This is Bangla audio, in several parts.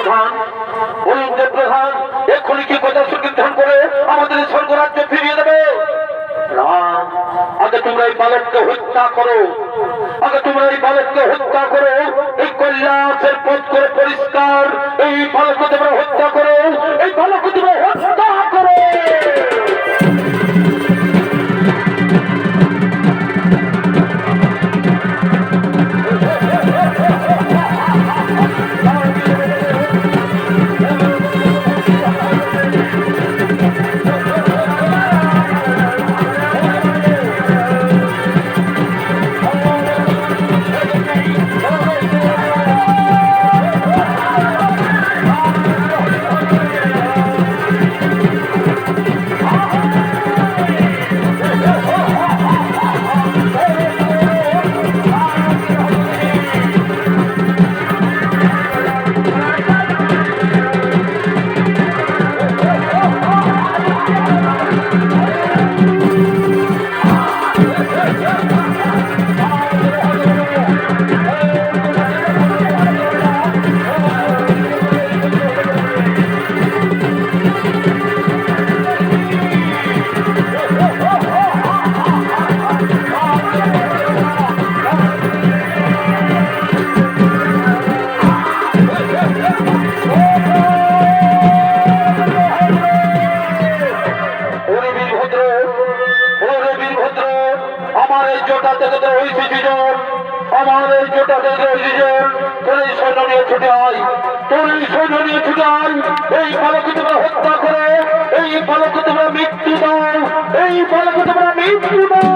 প্রধান, বলুন যে প্রধান এক্ষুনি কি কথা সংকীর্তন করে আমাদের স্বর্গরাজ্যে ফিরিয়ে দেবে? না, আগে তোমরা এই বালককে হত্যা করো, আগে তোমরা এই বালককে হত্যা করো, এই কৈলাসের পথ করে পরিষ্কার, এই বালককে তোমরা হত্যা করো, এই বালককে তোমরা হত্যা করো। আমার এই জোটা থেকে তোর এই সৈন্য নিয়ে ছুটে আয়, তোর এই সৈন্য নিয়ে ছুটে আয়, এই বালককে তোমরা হত্যা করে এই বালককে তোমরা মৃত্যু দাও, এই বালককে তোমরা মৃত্যু দাও।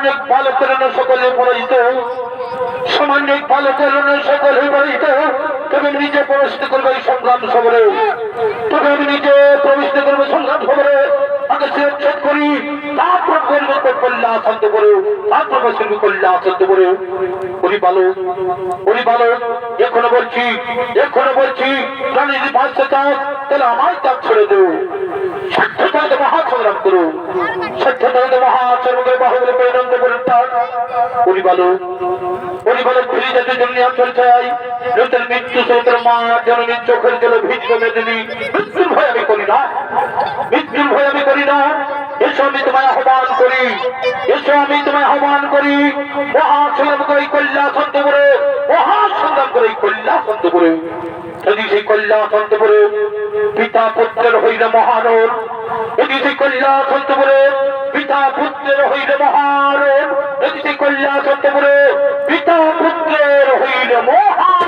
সামান্য বালকের সকলে পরাজিত, সামান্য বালকের সকলে পরাজিত। তবে আমি নিজে প্রবেশিত করবো এই সংগ্রাম সবরে, তবে আমি নিজে প্রবেশিত করবো সংগ্রাম সবরে। আগে ছেদ করি, তারপর কল্যাণ শান্ত করে, তারপর কল্যাণ শান্ত করে। ওরি বালক, এখনো বলছি, প্রাণী যদি বাঁচতে চাও তাহলে আমার ত্যাগ ছেড়ে দেও। সত্যতাকে মহাসংগ্রাম করো, সত্যতাকে মহাসংগ্রাম বাহুবলে পরিণত করে তার। ওরি বালক ফিরে যেতে জন্য অঞ্চল চাই। লোকের মৃত্যু সৌতের মা জননীর চোখের জলে ভিজবে মেদিনী। মৃত্যুর ভয় আমি করি না, মৃত্যুর ভয় আমি করি না। এসো আমি তোমায় আহ্বান করি, এসো আমি তোমায় আহ্বান করি। মহাসংগ্রাম করে কল্যাণ শান্ত করে, মহাসংগ্রাম করে কল্যাণ শান্ত করে। যদি সেই কল্যাণ শান্ত করে পিতা পুত্রের হইলে মহারণ, যদি সেই কল্যাণ শান্ত করে পিতা পুত্রের হইলে মহারণ, যদি সেই কল্যাণ শান্ত করে পিতা পুত্রের হইলে মহারণ।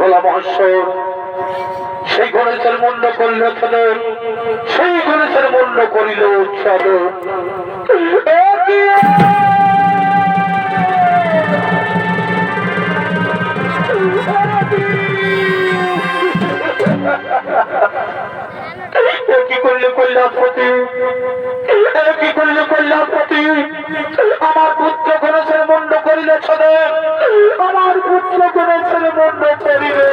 ভোলা মহোৎসব সেই গণেশের মুন্ড করিল উৎসব, সেই গণেশের মুন্ড করিল উৎসব। কি করলে কল্যাণপতি, কি করলে কল্যাণপতি। আমার পুত্র গণেশের মুন্ড করিলে ছদর, আমার পুত্র গণেশের মুন্ড করিলে।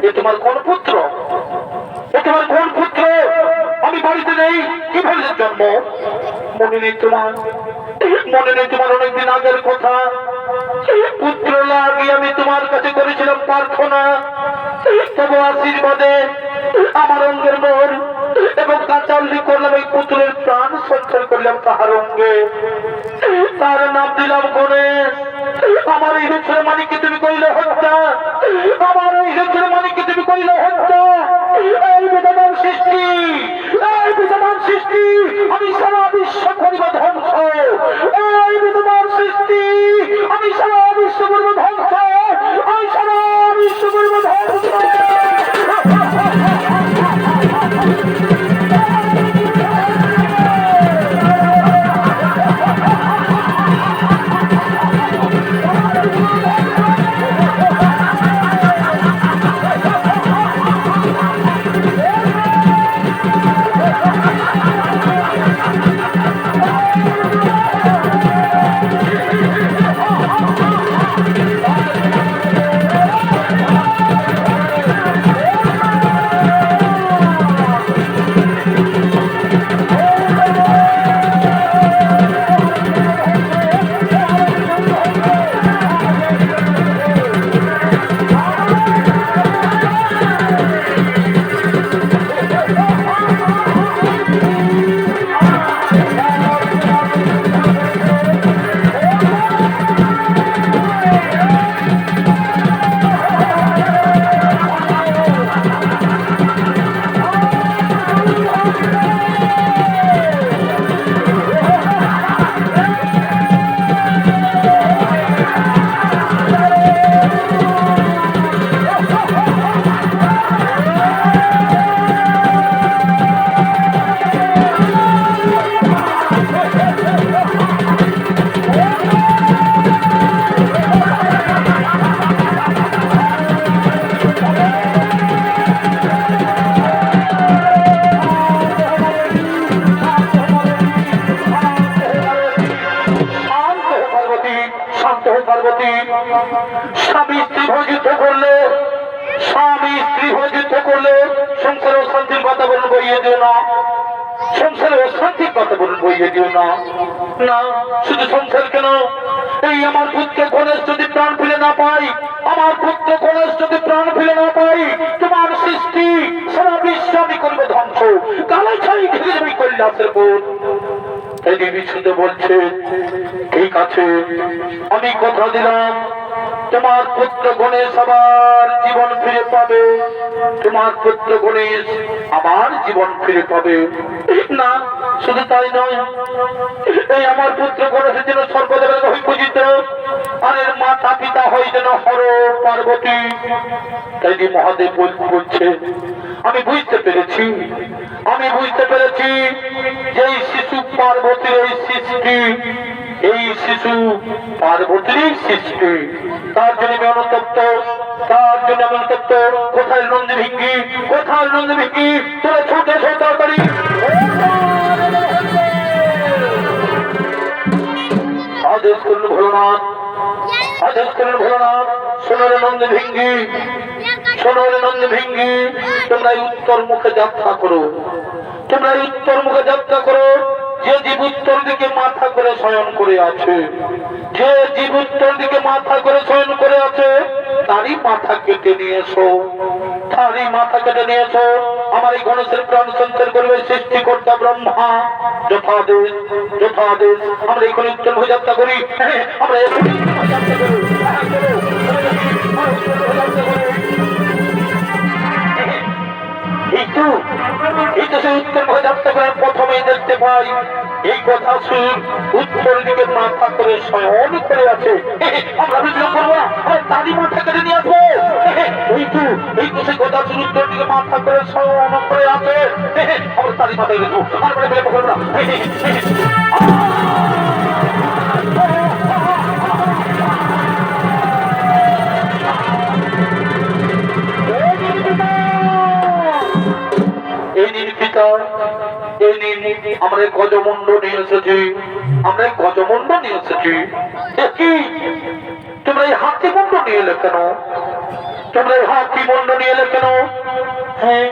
এ তোমার কোন পুত্র, এ তোমার কোন পুত্র? আমি বাড়িতে নেই, কিভাবে জন্ম? মনে নেই তোমার, মনে নেই তোমার অনেকদিন আগের কথা। পুত্র লাগিয়ে আমি তোমার কাছে করেছিলাম প্রার্থনা, তবু আশীর্বাদে আমার অঙ্গের মোর এবং কাঁচাউলি করলাম এই পুত্রের প্রাণ সঞ্চয় করলাম তাহার অঙ্গে। তার নাম দিলাম গণেশ। আমার এই হেঁচড়ে মানিককে তুমি কইলে হত্যা, আমার এই হেঁচড়ে মানিককে তুমি কইলে হত্যা। এই বিধানের সৃষ্টি, এই বিধানের সৃষ্টি, আমি সারা বিশ্ব করিব ধ্বংস। এই বিধানের সৃষ্টি, আমি সারা বিশ্ব করিব ধ্বংস, আমি সারা বিশ্ব করিব ধ্বংস। স্বামী স্ত্রী ভোজিত করলে স্বামী স্ত্রী ভোজিত করলে সংসারে অশান্তির বাতাবরণ বইয়ে দিও না, সংসারে অশান্তির বাতাবরণ বইয়ে দিও না। না শুধু সংসার কেন, এই আমার পুত্র গণেশ যদি প্রাণ ফিরে না পাই, আমার পুত্র গণেশ যদি প্রাণ ফিরে না পাই, তোমার সৃষ্টি সারা বিশ্ব আমি করবো ধ্বংস, কালো ছাই ঘিরে যাবি কৈলাসের পর। তাই দেবী শুধু বলছে ঠিক আছে, আমি কথা দিলাম তোমার পুত্র গণেশ আবার জীবন ফিরে পাবে, তোমার পুত্র গণেশ আবার জীবন ফিরে পাবে। না শুধু তাই নয়, এই আমার পুত্র গণেশের জন্য সর্বদেবতা হয়ে পূজিত, আর এর মাতা পিতা হয় যেন হর পার্বতী। তাই যে মহাদেব বলছে আমি বুঝতে পেরেছি, আমি বুঝতে পেরেছি যে এই শিশু পার্বতীর এই সৃষ্টি, এই শিশু পার্বতীর সৃষ্টি, তার জন্য আমি অনুতপ্ত, তার জন্য আমি অনুতপ্ত। কোথায় নন্দী ভিঙ্গি, কোথায় নন্দী ভিঙ্গি, তোরা ছুটে এসো তাড়াতাড়ি। আদেশ করল ভোলানাথ, আদেশ করল ভোলানাথ, সোনার নন্দী ভিঙ্গি, সোনার নন্দী ভিঙ্গি, তোমরা এই উত্তর মুখে যাত্রা করো, তোমরা এই উত্তর মুখে যাত্রা করো। যে জীব উত্তর দিকে মাথা করে শয়ন করে আছে, যে জীব উত্তর দিকে মাথা করে শয়ন করে আছে, তারই মাথা কেটে নিয়ে এসো, তারই মাথা কেটে নিয়ে এসো। আমার এই গণেশের প্রাণ সঞ্চার করবে সৃষ্টিকর্তা ব্রহ্মা। যথাদেশ যথাদেশ, আমরা এখানে উত্তর মুখে যাত্রা করি, আমরা এখানে যাত্রা করি। এই তো সেই উত্তর মুখে যাত্রা করার প্রথমেই দেখতে পাই এই কথা শুন উত্তর দিকে মাথা করে শয়ন করে আছে। আমরা বিদ্রোহ করবো না, তারই মাথা কেটে নিয়ে আসবো। এই তো সেই কথা শুন উত্তর দিকে মাথা করে শয়ন করে আছে, আমরা তারই মাথা কেটে দেবো, আমরা বিদ্রোহ করবো না। আমরা গজমুণ্ড নিয়ে এসেছি, আমরা গজমুণ্ড নিয়ে এসেছি। তোমরা এই হাতি মুন্ড নিয়ে এলে কেন, তোমরা এই হাতি মুন্ড নিয়ে এলে কেন? হ্যাঁ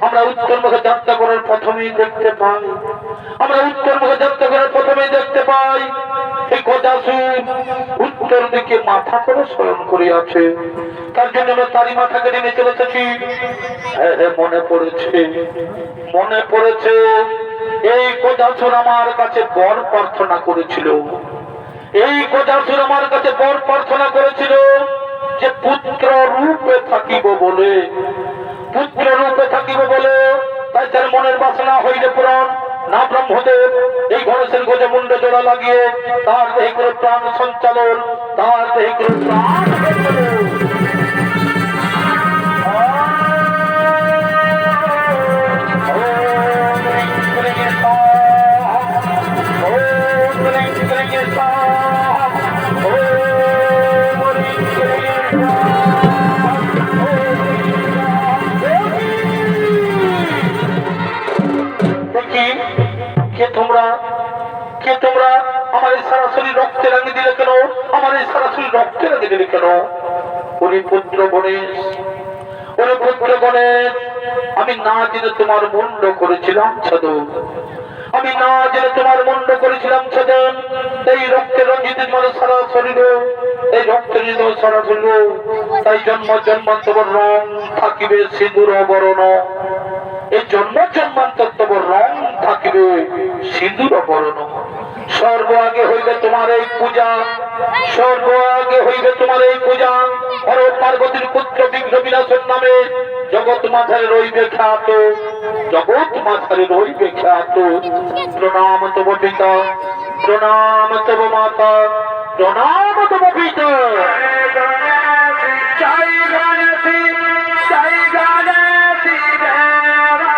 আমরা উত্তর মুখে যাত্রা করার প্রথমেই দেখতে পাই, আমরা উত্তর মুখে যাত্রা করার প্রথমেই দেখতে পাই এই গজাসুর উত্তর দিকে মাথা করে শয়ন করে আছে, তার জন্য আমরা তারই মাথা কেটে নিয়ে চলে এসেছি। হ্যাঁ হ্যাঁ মনে পড়েছে, মনে পড়েছে, এই গজাসুর আমার কাছে বর প্রার্থনা করেছিল, এই গজাসুর আমার কাছে বর প্রার্থনা করেছিল যে পুত্র রূপে থাকিব বলে, পুত্র রূপে থাকিব বলে। তাই তার মনের বাসনা হইলে পূরণ না ব্রহ্মদেব এই গণেশের গজে মুন্ডে জোড়া লাগিয়ে তার দেহে করে প্রাণ সঞ্চালন, তার দেহে করে প্রাণ তোমরা আমার এই সরাসরি রক্তে রাঙিয়ে দিলে কেন, আমার এই সরাসরি রক্তে রাঙিয়ে দিলে কেন? ওরে পুত্র গণেশ, ওরে পুত্র গণেশ, আমি না জেনে তোমার মুন্ড করেছিলাম ছদন, আমি না জেনে তোমার মুন্ড করেছিলাম ছদন। এই রক্তে রঞ্জিত তোমার সারা শরীরে, এই রক্তে রঞ্জিত সারা শরীরে, তাই জন্ম জন্মান্তর রং থাকিবে সিঁদুর বরণ, এই জন্ম জন্মান্তর রং থাকিবে সিঁদুর বরণ। সর্ব আগে হইবে তোমার এই পূজা, সর্ব আগে হইবে তোমার এই পূজা। হর পার্বতীর পুত্র বিঘ্ন বিনাশের নামে জগৎ মাথায় রইবে খ্যাত, জগৎ মাথায় রইবে খ্যাত। প্রণাম তব পিতা, প্রণাম তব মাতা, প্রণাম তব পিতা। জয় গণেশী, জয় গণেশী দেবা,